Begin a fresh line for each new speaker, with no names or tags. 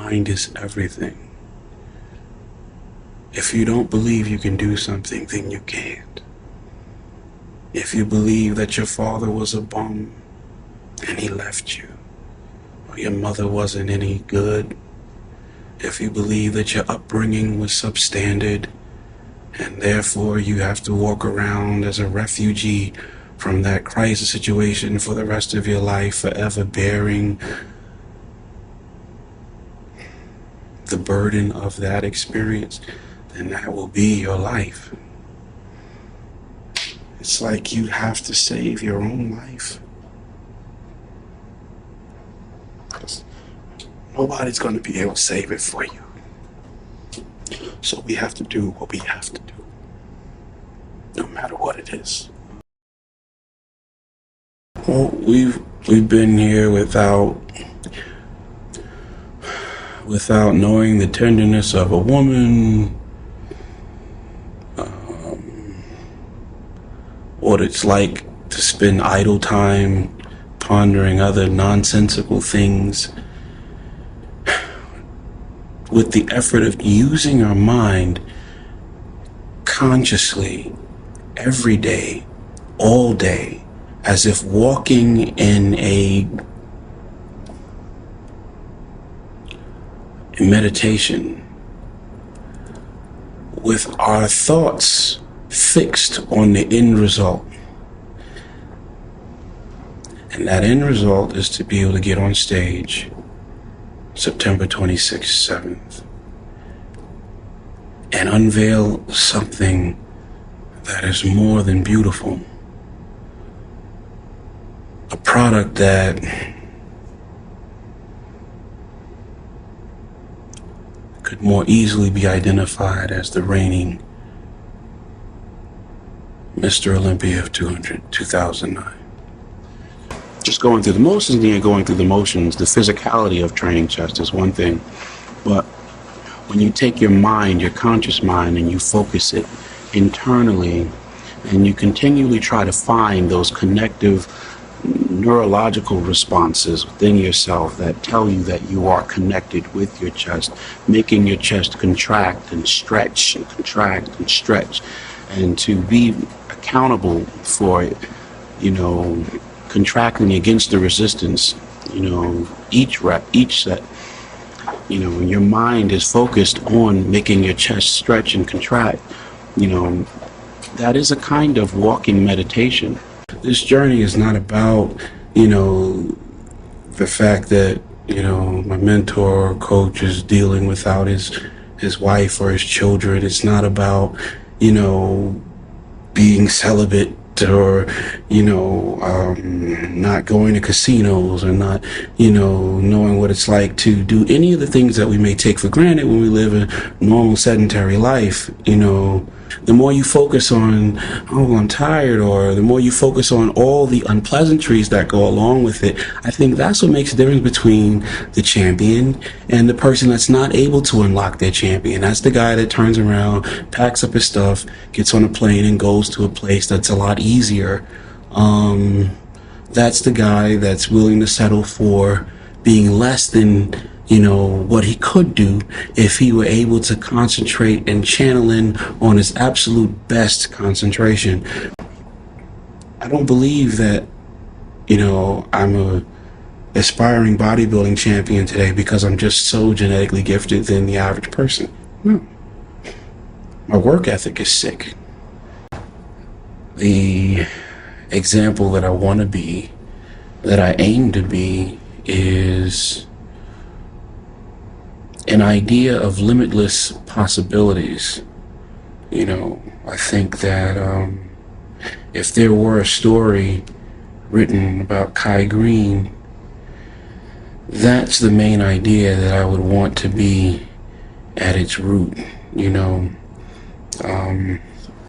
mind is everything. If you don't believe you can do something, then you can't. If you believe that your father was a bum and he left you, or your mother wasn't any good, if you believe that your upbringing was substandard and therefore you have to walk around as a refugee from that crisis situation for the rest of your life, forever bearing the burden of that experience, then that will be your life. It's like you have to save your own life. Because nobody's going to be able to save it for you. So we have to do what we have to do, no matter what it is. Well, we've been here without knowing the tenderness of a woman, what it's like to spend idle time pondering other nonsensical things, with the effort of using our mind consciously every day, all day, as if walking in a meditation, with our thoughts fixed on the end result. And that end result is to be able to get on stage September 26th, 7th, and unveil something that is more than beautiful. A product that could more easily be identified as the reigning Mr. Olympia of 2009. Just going through the motions, the physicality of training chess is one thing, but when you take your mind, your conscious mind, and you focus it internally, and you continually try to find those connective neurological responses within yourself that tell you that you are connected with your chest, making your chest contract and stretch and contract and stretch, and to be accountable for it, contracting against the resistance, each rep, each set, your mind is focused on making your chest stretch and contract, that is a kind of walking meditation. This journey is not about, the fact that, my mentor or coach is dealing without his wife or his children. It's not about, being celibate or, not going to casinos or not, knowing what it's like to do any of the things that we may take for granted when we live a normal sedentary life. The more you focus on, oh, I'm tired, or the more you focus on all the unpleasantries that go along with it, I think that's what makes the difference between the champion and the person that's not able to unlock their champion. That's the guy that turns around, packs up his stuff, gets on a plane and goes to a place that's a lot easier. That's the guy that's willing to settle for being less than what he could do if he were able to concentrate and channel in on his absolute best concentration. I don't believe that, I'm a aspiring bodybuilding champion today because I'm just so genetically gifted than the average person. No. My work ethic is sick. The example that I want to be, that I aim to be, is an idea of limitless possibilities. I think that if there were a story written about Kai Green, that's the main idea that I would want to be at its root.